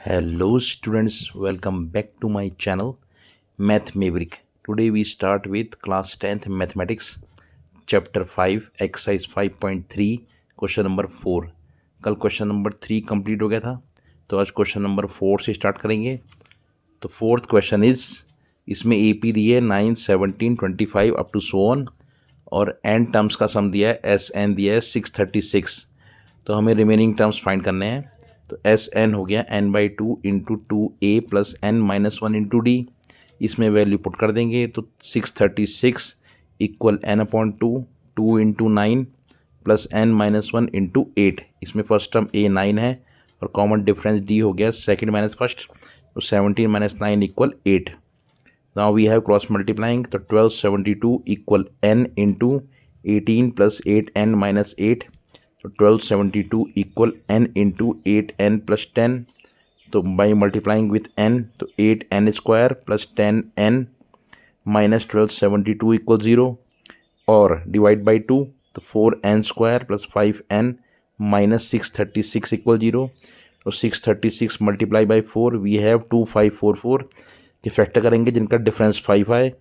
Hello students, welcome back to my channel Math Maverick. Today we start with class 10th mathematics chapter 5 exercise 5.3 question number 4। कल question number 3 complete हो गया था, तो आज question number 4 से start करेंगे। तो फोर्थ क्वेश्चन इज, इसमें एपी दी है 9, 17, 25 अप टू सो ऑन, और एन टर्म्स का सम दिया है, एस एन दिया है 636। तो हमें रिमेनिंग टर्म्स फाइंड करने हैं। तो एस एन हो गया n by 2 into 2a plus n minus 1 into D. इसमें वैल्यू पुट कर देंगे तो 636 equal n upon 2 into 9 plus n minus 1 into 8। इसमें फर्स्ट टर्म a 9 है और कॉमन डिफरेंस d हो गया सेकंड माइनस फर्स्ट, तो 17 minus 9 equal 8। Now we have cross multiplying, तो 1272 equal n into 18 plus 8n minus 8। तो 1272 equal n into 8n plus 10। तो by multiplying with n, तो 8n square plus 10n minus 1272 equal 0, और divide by 2, तो 4n square plus 5n minus 636 equal 0। तो 636 multiply by 4 we have 2544 के factor करेंगे जिनका difference 5 आए,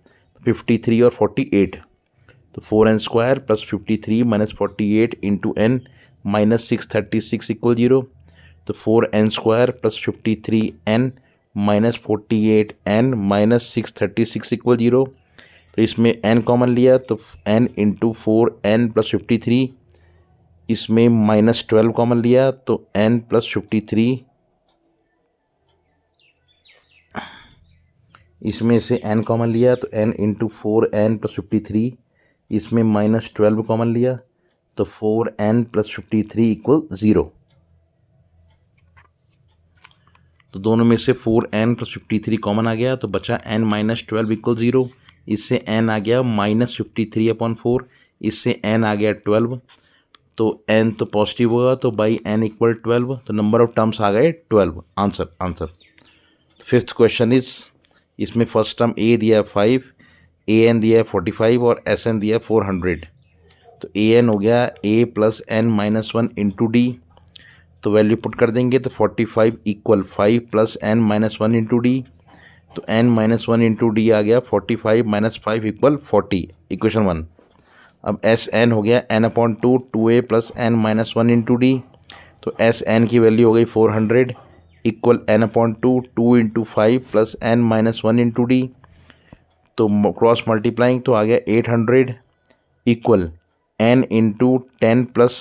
53 और 48। तो 4n square plus 53 minus 48 into n minus 636 equal 0। तो 4n square plus 53n minus 48n minus 636 equal 0। तो इसमें n कॉमन लिया तो n इंटू 4n प्लस 53, इसमें माइनस 12 कॉमन लिया तो n प्लस 53, इसमें से n कॉमन लिया तो n इंटू 4n प्लस 53, इसमें माइनस 12 कॉमन लिया तो 4n प्लस 53 इक्वल 0। तो दोनों में से 4n प्लस 53 कॉमन आ गया, तो बचा n माइनस 12 इक्वल 0। इससे n आ गया माइनस 53 अपॉन 4, इससे n आ गया 12। तो n तो पॉजिटिव होगा, तो बाई n इक्वल 12, तो नंबर ऑफ टर्म्स आ गए 12। आंसर। फिफ्थ क्वेश्चन इज, इसमें फर्स्ट टर्म a दिया है 5, an दिया है 45 और sn दिया है 400। तो an हो गया a plus n minus 1 into D. तो वैल्यू पुट कर देंगे तो 45 equal 5 plus n minus 1 into D. तो n माइनस 1 इंटू डी आ गया 45 माइनस 5 इक्वल 40, इक्वेशन 1। अब एस एन हो गया n upon 2a plus n minus 1 into D. तो एस एन की वैल्यू हो गई 400 equal n upon 2 into 5 plus n minus 1 into D. तो क्रॉस मल्टीप्लाइंग तो आ गया 800 equal n into 10 plus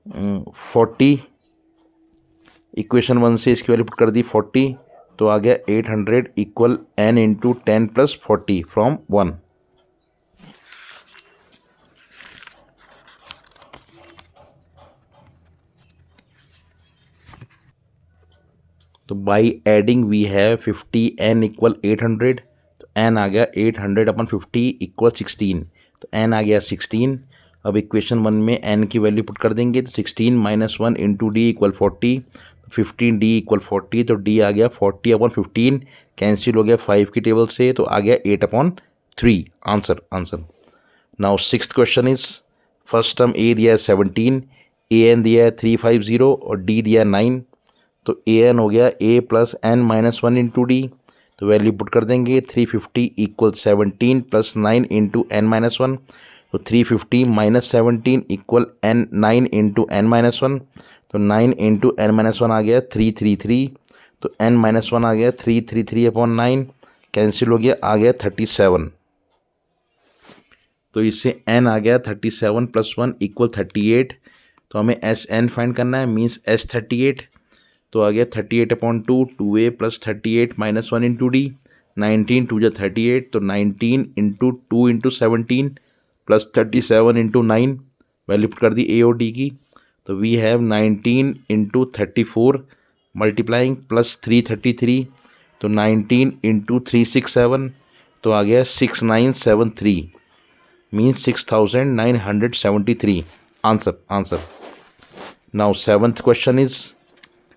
40। Equation 1 से इसकी वैल्यू पुट कर दी 40, तो आ गया 800 equal n into 10 plus 40 from 1। तो by adding we have 50n equal 800। तो n आ गया 800 अपन 50 इक्वल 16, तो n आ गया 16। अब इक्वेशन 1 में n की वैल्यू पुट कर देंगे, तो 16 माइनस 1 इंटू डी इक्वल 40, तो 15d इक्वल 40, तो d आ गया 40 अपॉन 15, कैंसिल हो गया 5 की टेबल से, तो आ गया 8 upon 3। Answer. Now sixth question is, first term a दिया है 17, an दिया है 350 और d दिया 9। तो an हो गया a plus n minus 1 into D. तो वैल्यू पुट कर देंगे 350 equal 17 plus 9 into n minus 1। तो 350 minus 17 equal n 9 into n minus 1। तो 9 इंटू n माइनस 1 आ गया 333। तो n माइनस 1 आ गया 333 अपॉन 9, कैंसिल हो गया, आ गया 37। तो इससे n आ गया 37 प्लस 1 इक्वल 38। तो हमें एस एन फाइंड करना है, मीन्स एस 38। तो आ गया 38 upon 2a plus 38 minus 1 into D. 19 2 जा 38, तो 19 into 2 into 17 plus 37 into 9, value put कर दी a और d की। तो we have 19 into 34 multiplying plus 333, तो 19 इंटू 367, तो आ गया 6973, means 6973। Answer. Now seventh question is,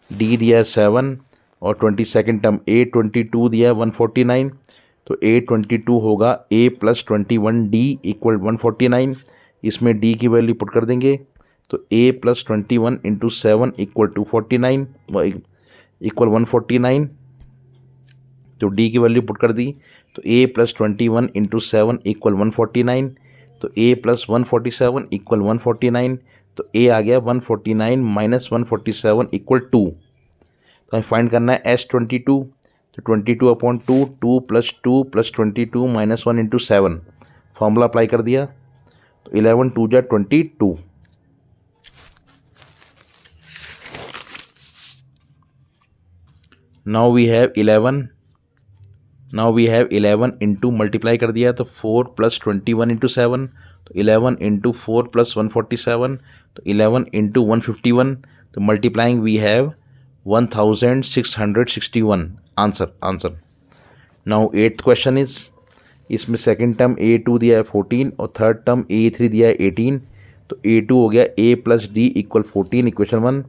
D दिया है 7 और 22nd टर्म A22 दिया है 149। तो A22 होगा A प्लस 21D इक्वल 149। इसमें D की वैल्यू पुट कर देंगे, तो A plus 21 into 7 equal 249। Equal 149, तो डी की वैल्यू पुट कर दी, तो ए प्लस 21 इंटू 7 इक्वल 149, तो ए प्लस 147 इक्वल 149, तो ए आ गया 149 माइनस 147 इक्वल 2। तो हमें फाइंड करना है S22, तो 22/2, 2 plus 2 plus 22 minus 1 into 7, formula apply कर दिया, तो 11 2 जा 22। Now we have 11 into multiply कर दिया, तो 4 प्लस 21 इंटू 7, तो 11 इंटू 4 प्लस 147, तो 11 इंटू 151, तो multiplying we have 1661 answer. Now 8th question is, इसमें सेकंड टर्म A2 दिया है 14 और थर्ड टर्म A3 दिया है 18, तो A2 हो गया A plus D equal 14 equation 1,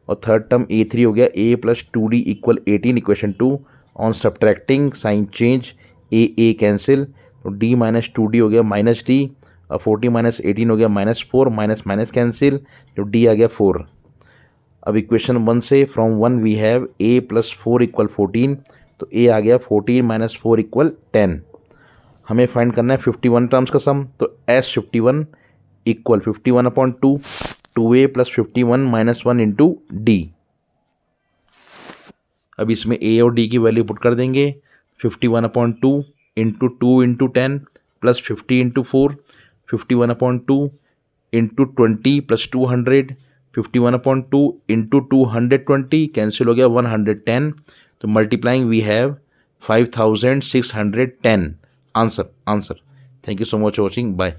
और थर्ड टर्म A3 हो गया A plus 2D equal 18 equation 2। On subtracting sign change A cancel, तो D माइनस 2D हो गया माइनस D, और 40 माइनस 18 हो गया -4, माइनस माइनस कैंसिल, तो D आ गया 4। अब इक्वेशन 1 से from 1 we have A plus 4 equal 14, तो A आ गया 14 माइनस 4 इक्वल 10। हमें फाइंड करना है 51 टर्म्स का सम, तो S51 equal 51/2, 2A plus 51 minus 1 into D. अब इसमें A और D की वैल्यू पुट कर देंगे, 51/2 into 2 into 10 plus 50 into 4, 51/2 into 20 plus 200, 51/2 into 220 cancel हो गया 110, तो multiplying we have 5610 answer. Thank you so much for watching, bye.